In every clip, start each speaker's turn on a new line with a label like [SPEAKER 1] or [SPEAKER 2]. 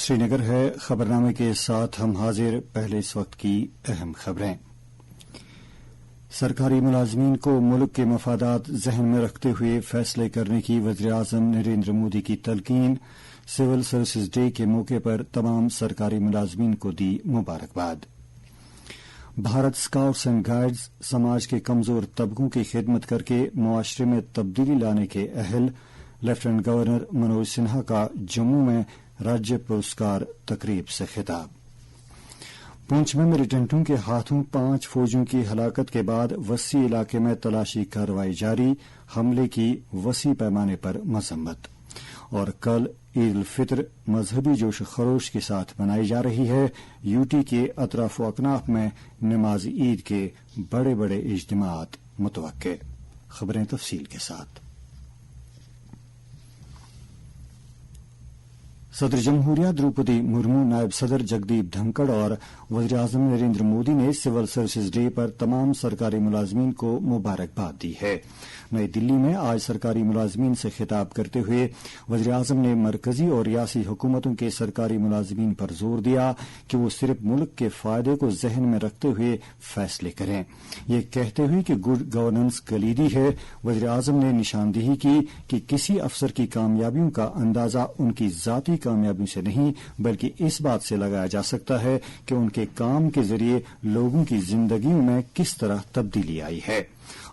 [SPEAKER 1] श्रीनगर है खबरनामे के साथ हम हाजिर। पहले इस वक्त की अहम खबरें। सरकारी मुलाजमीन को मुल्क के मफादात जहन में रखते हुए फैसले करने की वज़ीर-ए-आज़म नरेंद्र मोदी की तलकीन। सिविल सर्विसेज डे के मौके पर तमाम सरकारी मुलाजमीन को दी मुबारकबाद। भारत स्काउट्स एंड गाइड्स समाज के कमजोर तबकों की खिदमत करके मुआशरे में तब्दीली लाने के अहल। लेफ्टिनेंट गवर्नर मनोज सिन्हा का जम्मू में राज्य पुरस्कार तकरीब से खिताब। पुंछ में मिलिटेंटों के हाथों 5 फौजियों की हलाकत के बाद वसी इलाके में तलाशी कार्रवाई जारी। हमले की वसी पैमाने पर मजम्मत। और कल ईद उल फितर मजहबी जोश खरोश के साथ मनाई जा रही है। यूटी के अतराफ व अकनाफ में नमाज ईद के बड़े बड़े इज्तिमात मुतवक्के। खबरें तफसील के साथ। सदर जमहूरिया द्रौपदी मुर्मू, नायब सदर जगदीप धनखड़ और वज़ीर-ए-आज़म नरेंद्र मोदी ने सिविल सर्विसेज डे पर तमाम सरकारी मुलाजमीन को मुबारकबाद दी है। नई दिल्ली में आज सरकारी मुलाजमीन से खिताब करते हुए वज़ीर-ए-आज़म ने मरकजी और रियासी हुकूमतों के सरकारी मुलाजमीन पर जोर दिया कि वो सिर्फ मुल्क के फायदे को जहन में रखते हुए फैसले करें। ये कहते हुए कि गुड गवर्नेंस कलीदी है, वज़ीर-ए-आज़म ने निशानदेही की कि किसी अफसर की कामयाबियों का अंदाजा उनकी जाती कामयाबियों से नहीं बल्कि इस बात से लगाया जा सकता है कि उनके काम के जरिए लोगों की जिंदगियों में किस तरह तब्दीली आई है।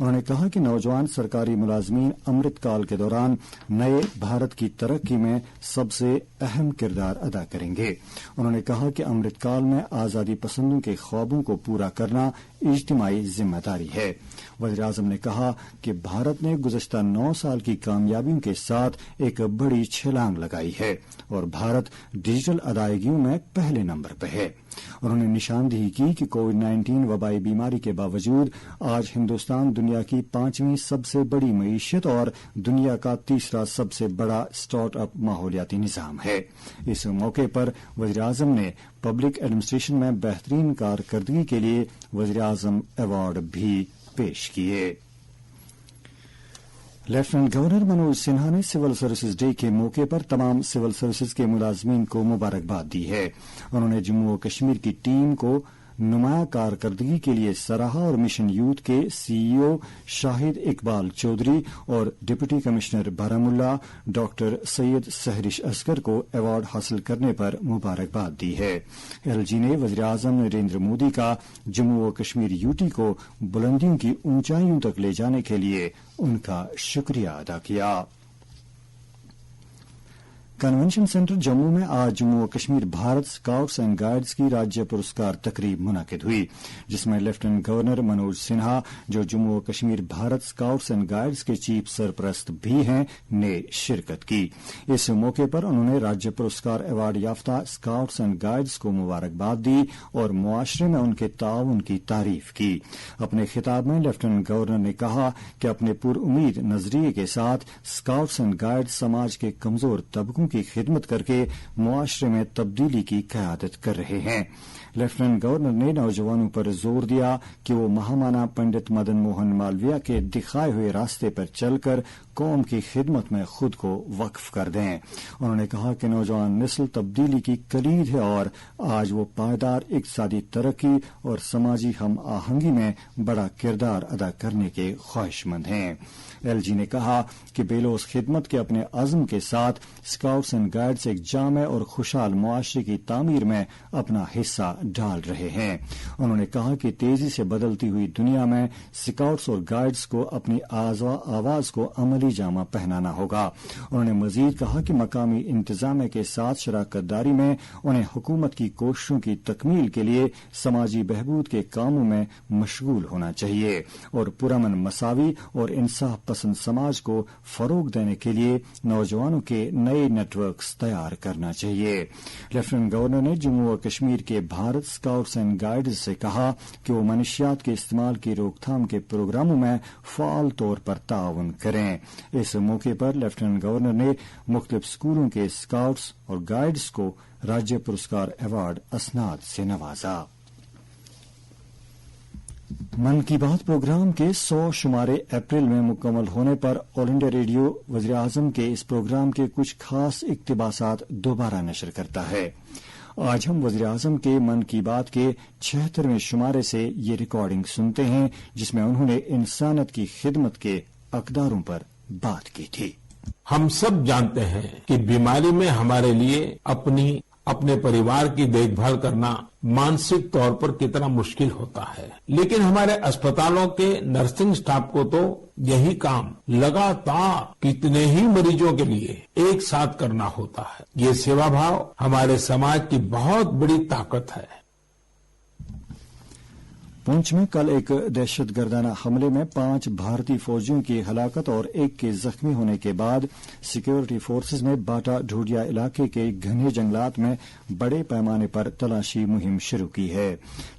[SPEAKER 1] उन्होंने कहा कि नौजवान सरकारी मुलाजमीन अमृतकाल के दौरान नए भारत की तरक्की में सबसे अहम किरदार अदा करेंगे। उन्होंने कहा कि अमृतकाल में आजादी पसंदों के ख्वाबों को पूरा करना इज्तिमाई जिम्मेदारी है। वज़ीर-ए-आज़म ने कहा कि भारत ने गुज़श्ता 9 साल की कामयाबियों के साथ एक बड़ी छलांग लगाई है और भारत डिजिटल अदायगियों में पहले नंबर पर है। उन्होंने निशानदेही की कि कोविड-19 वबाई बीमारी के बावजूद आज हिंदुस्तान दुनिया की 5वीं सबसे बड़ी मईशत और दुनिया का 3रा सबसे बड़ा स्टार्टअप माहौलियाती निजाम है। इस मौके पर वज़ीर-ए-आज़म ने पब्लिक एडमिनिस्ट्रेशन में बेहतरीन कारकर्दगी के लिए वज़ीर-ए-आज़म अवार्ड भी पेश किए। लेफ्टिनेंट गवर्नर मनोज सिन्हा ने सिविल सर्विसेज डे के मौके पर तमाम सिविल सर्विसेज के मुलाजमीन को मुबारकबाद दी है। उन्होंने जम्मू और कश्मीर की टीम को नुमाया कारकर्दगी के लिए सराहा और मिशन यूथ के सीईओ शाहिद इकबाल चौधरी और deputy commissioner Baramulla doctor Syed Sehrish Asghar को अवार्ड हासिल करने पर मुबारकबाद दी है। एलजी ने वज़ीर-ए-आज़म नरेंद्र मोदी का जम्मू और कश्मीर यूटी को बुलंदियों की ऊंचाइयों तक ले जाने के लिए उनका शुक्रिया अदा किया। कन्वेंशन सेंटर जम्मू में आज जम्मू और Kashmir Bharat scouts and guides की राज्य पुरस्कार तकरीब मुनाकिद हुई, जिसमें लेफ्टिनेंट गवर्नर मनोज सिन्हा, जो जम्मू और Kashmir Bharat scouts and guides के चीफ सरपरस्त भी हैं, ने शिरकत की। इस मौके पर उन्होंने राज्य पुरस्कार अवार्ड याफ्ता स्काउट्स एंड गाइड्स को मुबारकबाद दी और मुआशरे में उनके ताउन की तारीफ की। अपने खिताब में लेफ्टिनेंट गवर्नर ने कहा कि अपने पुरउम्मीद नजरिए के साथ स्काउट्स एंड गाइड्स समाज के कमजोर तबकों की खिदमत करके मुआशरे में तब्दीली की क़यादत कर रहे हैं। लेफ्टिनेंट गवर्नर ने नौजवानों पर जोर दिया कि वो महामाना पंडित मदन मोहन मालवीय के दिखाए हुए रास्ते पर चलकर कौम की खिदमत में खुद को वक्फ कर दें। उन्होंने कहा कि नौजवान नस्ल तब्दीली की कलीद है और आज वो पायदार इक़्तिसादी तरक्की और समाजी हम आहंगी में बड़ा किरदार अदा करने के ख्वाहिशमंद हैं। एलजी ने कहा कि बेलोस खिदमत के अपने अज़्म के साथ स्काउट्स एंड गाइड्स एक जामे और खुशहाल मुआशरे की तामीर में अपना हिस्सा डाल रहे हैं। उन्होंने कहा कि तेजी से बदलती हुई दुनिया में स्काउट्स और गाइड्स को अपनी आवाज को अमली जामा पहनाना होगा। उन्होंने मजीद कहा कि मकामी इंतजामिया के साथ शराकतदारी में उन्हें हुकूमत की कोशिशों की तकमील के लिए समाजी बहबूद के कामों में मशगूल होना चाहिए और पुरअमन मसावी और इंसाफ पसंद समाज को फरोग देने के लिए नौजवानों के नए नेटवर्क तैयार करना चाहिए। लेफ्टिनेंट गवर्नर ने जम्मू और कश्मीर के भारत स्काउट्स एंड गाइड्स से कहा कि वो मनशियात के इस्तेमाल की रोकथाम के प्रोग्रामों में फाल तौर पर ताउन करें। इस मौके पर लेफ्टिनेंट गवर्नर ने मुख्तलिफ स्कूलों के स्काउट्स और गाइड्स को राज्य पुरस्कार अवार्ड असनाद से नवाजा। मन की बात प्रोग्राम के 100 शुमारे अप्रैल में मुकम्मल होने पर ऑल इंडिया रेडियो वज़ीर आज़म के इस प्रोग्राम के कुछ खास इक्तिबासात दोबारा नशर करता है। आज हम वज़ीर आज़म के मन की बात के 76वें शुमारे से ये रिकॉर्डिंग सुनते हैं, जिसमें उन्होंने इंसानियत की खिदमत के अक़दारों पर बात की थी।
[SPEAKER 2] हम सब जानते हैं कि बीमारी में हमारे लिए अपने परिवार की देखभाल करना मानसिक तौर पर कितना मुश्किल होता है, लेकिन हमारे अस्पतालों के नर्सिंग स्टाफ को तो यही काम लगातार कितने ही मरीजों के लिए एक साथ करना होता है। ये सेवा भाव हमारे समाज की बहुत बड़ी ताकत है।
[SPEAKER 1] पुंछ में कल एक दहशतगर्दाना हमले में 5 भारतीय फौजियों की हलाकत और 1 के जख्मी होने के बाद सिक्योरिटी फोर्सेज ने बाटा ढूंढिया इलाके के घने जंगलात में बड़े पैमाने पर तलाशी मुहिम शुरू की है।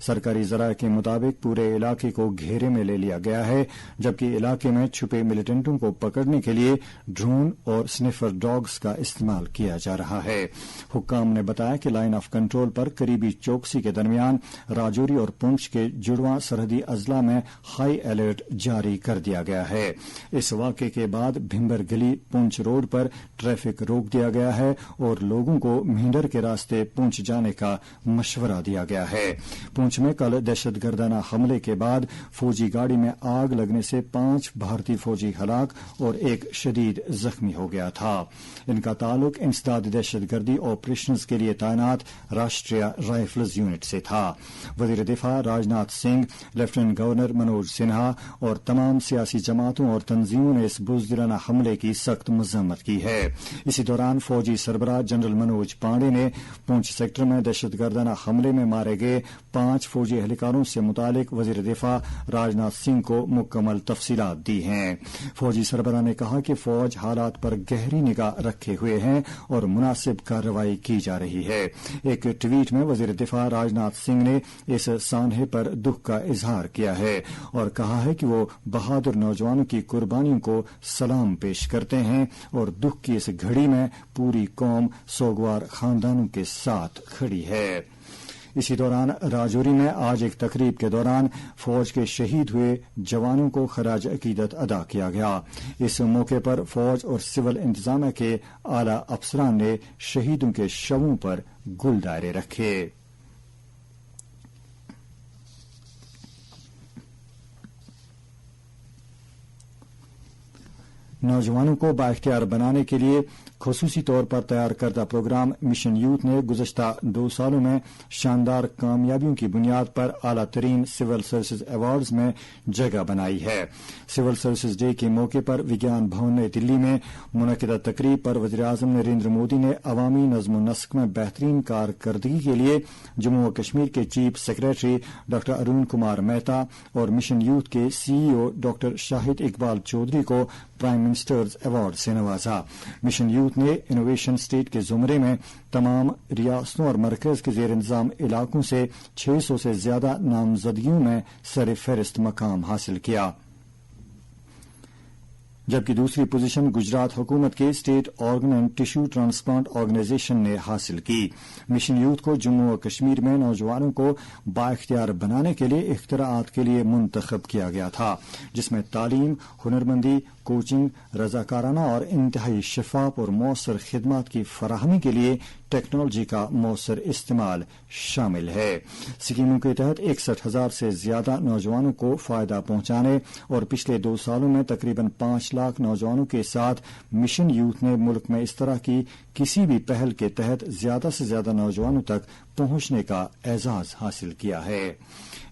[SPEAKER 1] सरकारी जराये के मुताबिक पूरे इलाके को घेरे में ले लिया गया है, जबकि इलाके में छुपे मिलिटेंटों को पकड़ने के लिए ड्रोन और स्निफर डॉग्स का इस्तेमाल किया जा रहा है। हुक्काम ने बताया कि लाइन ऑफ कंट्रोल पर करीबी चौकसी के दरमियान राजौरी और पुंछ के सरहदी अजला में हाई अलर्ट जारी कर दिया गया है। इस वाक़े के बाद भिंबर गली पुंछ रोड पर ट्रैफिक रोक दिया गया है और लोगों को मेंढर के रास्ते पुंछ जाने का मशवरा दिया गया है। पुंछ में कल दहशतगर्दाना हमले के बाद फौजी गाड़ी में आग लगने से 5 भारतीय फौजी हलाक और 1 शदीद जख्मी हो गया था। इनका ताल्लुक इंसदाद दहशतगर्दी ऑपरेशंस के लिए तैनात राष्ट्रीय राइफल्स यूनिट से था। वजीर दिफा राजनाथ सिंह, लेफ्टिनेंट गवर्नर मनोज सिन्हा और तमाम सियासी जमातों और तंजीमों ने इस बुज़दिलाना हमले की सख्त मज़म्मत की है। इसी दौरान फौजी सरबराह जनरल मनोज पांडे ने पुंछ सेक्टर में दहशतगर्दाना हमले में मारे गए 5 फौजी एहलकारों से मुतालिक वजीर दिफा राजनाथ सिंह को मुकम्मल तफसीलात दी हैं। फौजी सरबराह ने कहा कि फौज हालात पर गहरी निगाह रखे हुए हैं और मुनासिब कार्रवाई की जा रही है। एक ट्वीट में वजीर दिफा राजनाथ सिंह ने इस सानहे पर दुख का इजहार किया है और कहा है कि वो बहादुर नौजवानों की कुर्बानियों को सलाम पेश करते हैं और दुख की इस घड़ी में पूरी कौम सोगवार खानदानों के साथ खड़ी है। इसी दौरान राजौरी में आज एक तकरीब के दौरान फौज के शहीद हुए जवानों को खराज अकीदत अदा किया गया। इस मौके पर फौज और सिविल इंतजामिया के आला अफसरान ने शहीदों के शवों पर गुल दायरे रखे। नौजवानों को बाइख्तियार बनाने के लिए खुसूसी तौर पर तैयार करदा प्रोग्राम मिशन यूथ ने गुज़श्ता 2 सालों में शानदार कामयाबियों की बुनियाद पर आला तरीन सिविल सर्विसेज अवार्ड्स में जगह बनाई है। सिविल सर्विसेज डे के मौके पर विज्ञान भवन नई दिल्ली में मुनक़िदा तकरीब पर वज़ीर आज़म नरेंद्र मोदी ने अवामी नज़्म नस्क में बेहतरीन कारकर्दगी के लिए जम्मू और कश्मीर के chief secretary doctor Arun Kumar Mehta और मिशन यूथ के CEO डॉक्टर शाहिद इकबाल चौधरी को प्राइम मिनिस्टर्स अवार्ड से नवाजा। मिशन यूथ ने इनोवेशन स्टेट के जुमरे में तमाम रियासतों और मरकज के जेर इंतजाम इलाकों से 600 से ज्यादा नामजदगियों में सर फहरिस्त मकाम हासिल किया, जबकि दूसरी पोजीशन गुजरात हुकूमत के state organ and tissue transplant organisation ने हासिल की। मिशन यूथ को जम्मू और कश्मीर में नौजवानों को बाइख्तियार बनाने के लिए इख्तिराआत के लिए मुंतखब किया गया था, जिसमें तालीम, हुनरमंदी, कोचिंग, रजाकाराना और इंतहाई शफाफ और मौसर खिदमात की फराहमी के लिए टेक्नोलॉजी का मौसर इस्तेमाल शामिल है। स्कीमों के तहत 61,000 से ज्यादा नौजवानों को फायदा पहुंचाने और पिछले 2 सालों में तकरीबन 5 लाख नौजवानों के साथ मिशन यूथ ने मुल्क में इस तरह की किसी भी पहल के तहत ज्यादा से ज्यादा नौजवानों तक पहुंचने का एजाज हासिल किया है।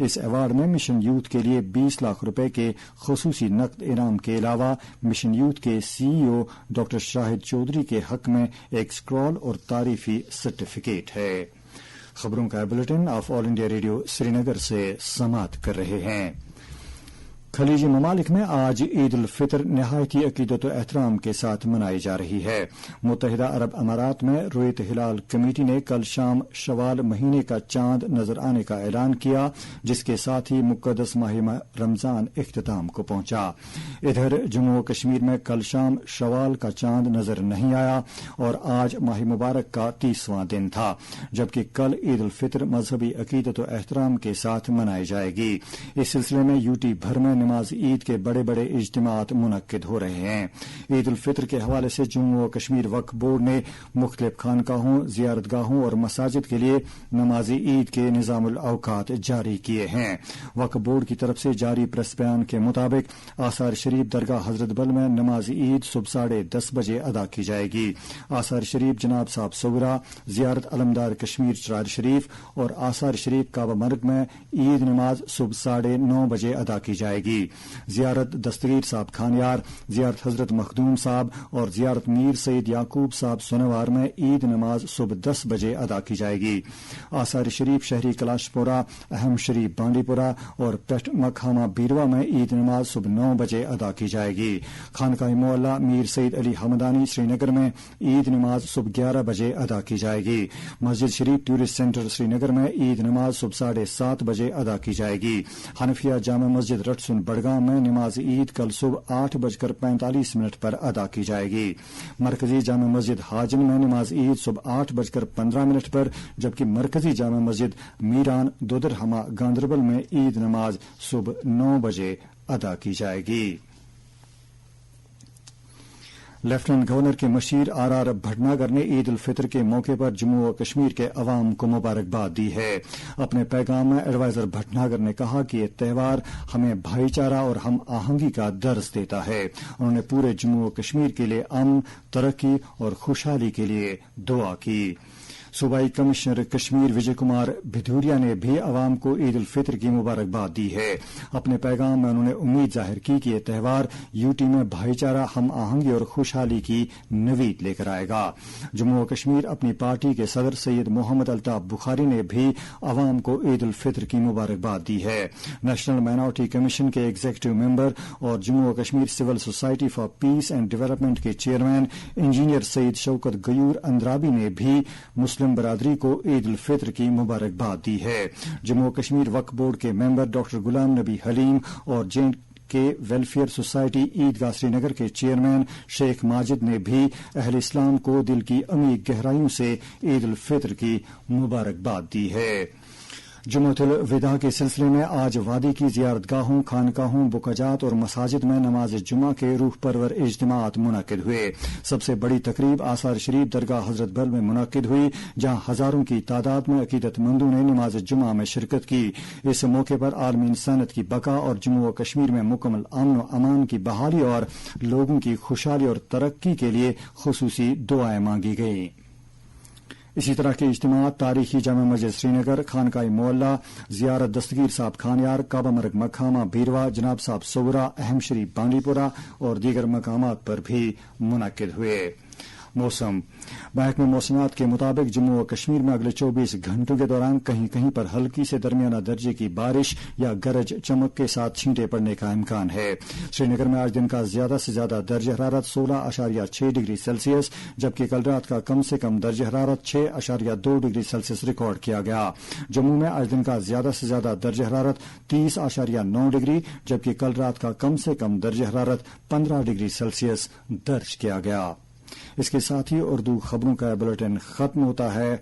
[SPEAKER 1] इस अवार्ड में मिशन यूथ के लिए 20 लाख रुपए के खुसूसी नकद इनाम के अलावा मिशन यूथ के CEO डॉक्टर शाहिद चौधरी के हक में एक स्क्रॉल और तारीफी सर्टिफिकेट है। खबरों का bulletin of all India radio Srinagar से समाप्त कर रहे हैं। खलीजी ममालिक में आज ईद उल फितर नहायती अकीदत व एहतराम के साथ मनाई जा रही है। मुत्तहिदा अरब अमारात में रुयत हिलाल कमेटी ने कल शाम शवाल महीने का चांद नजर आने का ऐलान किया, जिसके साथ ही मुकद्दस माह रमजान इख्तिताम को पहुंचा। इधर जम्मू कश्मीर में कल शाम शवाल का चांद नजर नहीं आया और आज माह मुबारक का 30वां दिन था, जबकि कल ईद उल फितर मजहबी अकीदत व एहतराम के साथ मनाई जाएगी। इस सिलसिले में यूटी भर में नमाज ईद के बड़े बड़े इज्तिमात मुनक्किद हो रहे हैं। ईद उल फितर के हवाले से जम्मू कश्मीर वक्फ बोर्ड ने मुख्तलिफ खानकाहों, जियारतगाहों और मसाजिद के लिए नमाजी ईद के निजामुल औकात जारी किए हैं। वक्फ बोर्ड की तरफ से जारी प्रेस बयान के मुताबिक आसार शरीफ दरगाह हजरत बल में नमाज ईद सुबह 10:30 बजे अदा की जाएगी। आसार शरीफ जनाब साहब सौरा, जियारत अलमदार कश्मीर चरार शरीफ और आसार शरीफ काबा मर्ग में ईद नमाज सुबह 9:30 बजे अदा की जाएगी। जियारत दस्तगीर साहब खानियार, जियारत हजरत मखदूम साहब और जियारत मीर सईद याकूब साहब सोनेवार में ईद नमाज सुबह 10 बजे अदा की जाएगी। आसार शरीफ शहरी कलाशपुरा, अहम शरीफ बांडीपुरा और पेट मखामा बीरवा में ईद नमाज सुबह 9 बजे अदा की जाएगी। खानकाह मोहल्ला मीर सईद अली हमदानी श्रीनगर में ईद नमाज सुबह 11 बजे अदा की जाएगी। मस्जिद शरीफ टूरिस्ट सेंटर श्रीनगर में ईद नमाज सुबह 7:30 बजे अदा की जाएगी। हनफिया जामा मस्जिद रटसुन बड़गाम में नमाज ईद कल सुबह 8:45 पर अदा की जाएगी। मरकजी जामा मस्जिद हाजिन में नमाज ईद सुबह 8:15 पर, जबकि मरकजी जामा मस्जिद मीरान दोदरहमा गांदरबल में ईद नमाज सुबह 9 बजे अदा की जाएगी। लेफ्टिनेंट गवर्नर के मशीर आर भटनागर ने ईद उल फितर के मौके पर जम्मू और कश्मीर के अवाम को मुबारकबाद दी है। अपने पैगाम में एडवाइजर भटनागर ने कहा कि यह त्यौहार हमें भाईचारा और हम आहंगी का दर्ज देता है। उन्होंने पूरे जम्मू और कश्मीर के लिए अमन, तरक्की और खुशहाली के लिए दुआ की। सूबाई कमिश्नर कश्मीर विजय कुमार भिदूरिया ने भी अवाम को ईद उल फितर की मुबारकबाद दी है। अपने पैगाम में उन्होंने उम्मीद जाहिर की कि यह त्यौहार यूटी में भाईचारा, हम आहंगी और खुशहाली की नवीद लेकर आएगा। जम्मू और कश्मीर अपनी पार्टी के सदर सैयद मोहम्मद अल्ताफ बुखारी ने भी अवाम को ईद उल फितर की मुबारकबाद दी है। नेशनल माइनॉरिटी कमीशन के एग्जीक्यूटिव मेंबर और जम्मू और Kashmir civil society for peace and development के चेयरमैन इंजीनियर सईद शौकत गयूर अंद्राबी ने भी मुस्लिम बरादरी को ईद उल फितर की मुबारकबाद दी है। जम्मू कश्मीर वक्फ बोर्ड के मेंबर डॉक्टर गुलाम नबी हलीम और जेएंड के वेलफेयर सोसाइटी ईदगाह श्रीनगर के चेयरमैन शेख माजिद ने भी अहले इस्लाम को दिल की अमीर गहराइयों से ईद उल फितर की मुबारकबाद दी है। जुम्मतुल विदा के सिलसिले में आज वादी की जियारतगाहों, खानकाहों, बुकाजात और मसाजिद में नमाज जुमा के रूह परवर इज्तिमात मुनक्किद हुए। सबसे बड़ी तकरीब आसार शरीफ दरगाह हजरत बल में मुनक्किद हुई, जहां हजारों की तादाद में अकीदतमंदों ने नमाज जुमा में शिरकत की। इस मौके पर आलमी इंसानियत की बका और जम्मू और कश्मीर में मुकम्मल अमन व अमान की बहाली और लोगों की खुशहाली और तरक्की के लिए खुसूसी दुआएं मांगी गई। इसी तरह के इज्तिमात तारीखी जामा मस्जिद श्रीनगर, खानकाह मोहल्ला, जियारत दस्तगीर साहब खानियार, काबा मर्ग मखामा बीरवा, जनाब साहब सौरा, अहम शरीफ बांडीपुरा और दीगर मकामात पर भी मुनक्किद हुए। मौसम महकमे मौसमात के मुताबिक जम्मू और कश्मीर में अगले 24 घंटों के दौरान कहीं कहीं पर हल्की से दरमियाना दर्जे की बारिश या गरज चमक के साथ छींटे पड़ने का इम्कान है। श्रीनगर में आज दिन का ज्यादा से ज्यादा दर्ज हरारत 16.6 डिग्री सेल्सियस, जबकि कल रात का कम से कम दर्ज हरारत 6.2 डिग्री सेल्सियस रिकॉर्ड किया गया। जम्मू में आज दिन का ज्यादा से ज्यादा दर्ज हरारत 30.9 डिग्री, जबकि कल रात का कम से कम दर्ज हरारत 15 डिग्री सेल्सियस दर्ज किया गया। इसके साथ ही उर्दू खबरों का बुलेटिन खत्म होता है।